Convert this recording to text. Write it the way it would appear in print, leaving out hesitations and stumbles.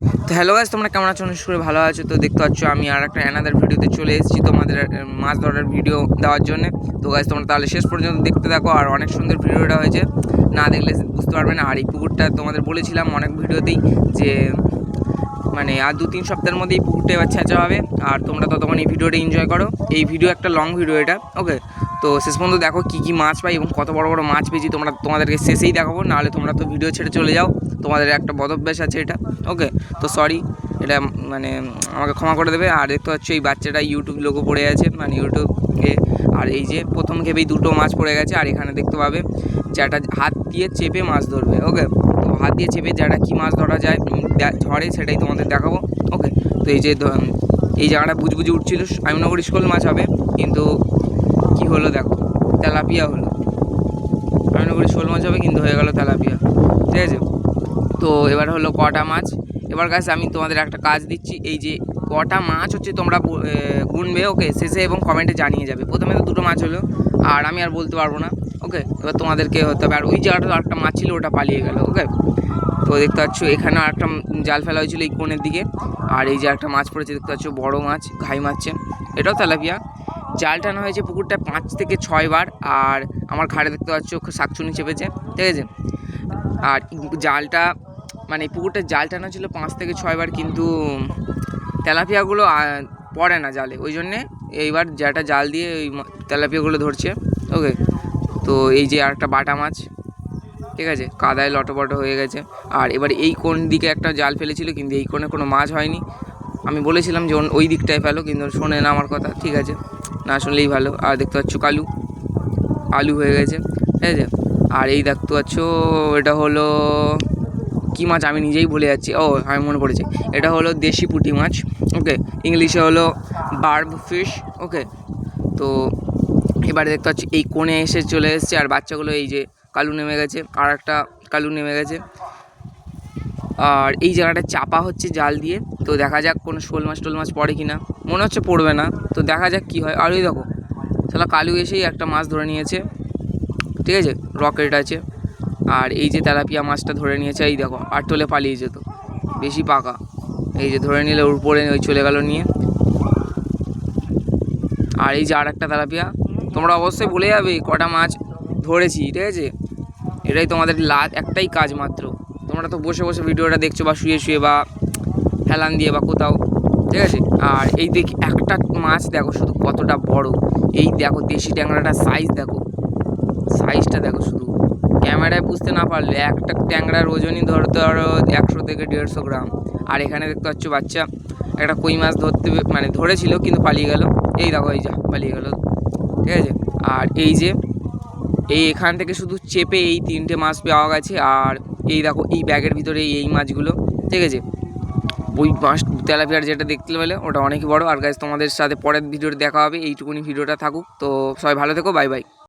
তো hello guys, তোমরা কেমন আছো? নিশ্চয়ই করে ভালো আছো। তো দেখতে পাচ্ছ আমি আর একটা অ্যানাদার ভিডিওতে চলে এসেছি তোমাদের মাছ ধরার ভিডিও দেওয়ার জন্য। তো গাইস তোমরা তাহলে শেষ পর্যন্ত দেখতে থাকো, আর অনেক সুন্দর ভিডিওটা হয়েছে, না দেখলে বুঝতে পারবে না। আর এই পুকুরটা তোমাদের বলেছিলাম অনেক ভিডিওতেই যে মানে আর 2-3 সপ্তাহের মধ্যেই পুকুরটা এবার ছেঁচা হবে, আর তোমরা ততক্ষণ এই ভিডিওটা এনজয় করো। এই ভিডিও একটা লং ভিডিও এটা, ওকে। তো শেষ পর্যন্ত দেখো কী কী মাছ পাই এবং কত বড় বড় মাছ পেয়েছি তোমাদেরকে শেষেই দেখাবো, নাহলে তোমরা তো ভিডিও ছেড়ে চলে যাও। তোমাদের একটা বদভ্যাস আছে এটা, ওকে। তো সরি, এটা মানে আমাকে ক্ষমা করে দেবে। আর দেখতে পাচ্ছ এই বাচ্চাটা ইউটিউব লোগো পড়ে আছে, মানে ইউটিউবে। আর এই যে প্রথম খেপেই 2টো মাছ পড়ে গেছে, আর এখানে দেখতে পাবে যেটা হাত দিয়ে চেপে মাছ ধরবে, ওকে। তো হাত দিয়ে চেপে যেটা কী মাছ ধরা যায় ঝড়ে, সেটাই তোমাদের দেখাবো, ওকে। তো এই যে এই জায়গাটা বুঝবুঝি উঠছিল, আমি মনে করি শোল মাছ হবে, কিন্তু কি হলো দেখো, তেলাপিয়া হলো। আমি মনে করি শোল মাছ হবে, কিন্তু হয়ে গেল তেলাপিয়া, ঠিক আছে। তো এবার হলো কটা মাছ। এবার গাইস আমি তোমাদের একটা কাজ দিচ্ছি, এই যে কটা মাছ হচ্ছে তোমরা গুনবে, ওকে, শেষে, এবং কমেন্টে জানিয়ে যাবে। প্রথমে তো 2টো মাছ হলো, আর আমি আর বলতে পারবো না, ওকে। এবার তোমাদেরকে হতে হবে। আর ওই জায়গাটা একটা মাছ ছিল, ওটা পালিয়ে গেল, ওকে। তো দেখতে পাচ্ছ এখানে একটা জাল ফেলা হয়েছিল এই কোণের দিকে, আর এই যে একটা মাছ পড়েছে দেখতে পাচ্ছ, বড় মাছ, ঘাই মারছে, এটাও তেলাপিয়া। জাল টানা হয়েছে পুকুরটা 5 থেকে 6 বার, আর আমার ঘাড়ে দেখতে পাচ্ছ শাকচুনি চেপেছে, ঠিক আছে। আর জালটা মানে পুকুরটা জাল টানা ছিল 5 থেকে 6 বার, কিন্তু তেলাপিয়াগুলো পড়ে না জালে, ওই জন্যে এইবার যেটা জাল দিয়ে ওই তেলাপিয়াগুলো ধরছে, ওকে। তো এই যে আরেকটা বাটা মাছ, ঠিক আছে, কাদায় লটপটো হয়ে গেছে। আর এবার এই কোণ দিকে একটা জাল ফেলেছিল, কিন্তু এই কোণে কোনো মাছ হয়নি। আমি বলেছিলাম যে ওই দিকটায় ফেলো, কিন্তু শোনে না আমার কথা, ঠিক আছে, না শুনলেই ভালো। আর দেখতে পাচ্ছ আলু হয়ে গেছে, ঠিক আছে। আর এই দেখতে পাচ্ছ এটা হলো কী মাছ, আমি নিজেই ভুলে যাচ্ছি। ও, আমি মনে পড়েছে, এটা হলো দেশি পুঁটি মাছ, ওকে। ইংলিশে হলো বার্ব ফিশ, ওকে। তো এবারে দেখতে পাচ্ছি এই কোণে এসে চলে এসছে, আর বাচ্চাগুলো এই যে কালু নেমে গেছে, আর একটা কালু নেমে গেছে। আর এই জায়গাটা চাপা হচ্ছে জাল দিয়ে, তো দেখা যাক কোনো শোল মাছ পড়ে কি না, মনে হচ্ছে পড়বে না, তো দেখা যাক কী হয়। আর ওই দেখো শালা কালু এসেই একটা মাছ ধরে নিয়েছে, ঠিক আছে, রকেট আছে। আর এই যে তেলাপিয়া মাছটা ধরে নিয়েছে, এই দেখো, আর তোলে পালিয়ে যেত, বেশি পাকা। এই যে ধরে নিলে উপরে ওই চলে গেল নিয়ে। আর এই যে আর একটা তেলাপিয়া, তোমরা অবশ্যই বলে যাবে কটা মাছ ধরেছি, ঠিক আছে। এটাই তোমাদের একটাই কাজ মাত্র। তোমরা তো বসে বসে ভিডিওটা দেখছো, বা শুয়ে শুয়ে, বা হেলান দিয়ে, বা কোথাও, ঠিক আছে। আর এই দেখি একটা মাছ দেখো শুধু কতটা বড়, এই দেখো দেশি ট্যাংরাটার সাইজটা দেখো শুধু। ক্যামেরায় বুঝতে না পারলে একটা ট্যাংরার ওজনই ধরতে আরও 100 থেকে 150 গ্রাম। আর এখানে দেখতে পাচ্ছ বাচ্চা একটা কই মাছ মানে ধরেছিল, কিন্তু পালিয়ে গেল, এই দেখো, এই যা পালিয়ে গেল, ঠিক আছে। আর এই যে এখান থেকে শুধু চেপে এই 3টে মাছ পাওয়া গেছে। আর এই দেখো এই ব্যাগের ভিতরে এই মাছগুলো, ঠিক আছে। ওই মাছ তেলাপিয়ার যেটা দেখতে পেলে ওটা অনেক বড়। আর গাইস তোমাদের সাথে পরের ভিডিওতে দেখা হবে, এইটুকুনি ভিডিওটা থাকুক। তো সবাই ভালো থেকো, বাই বাই।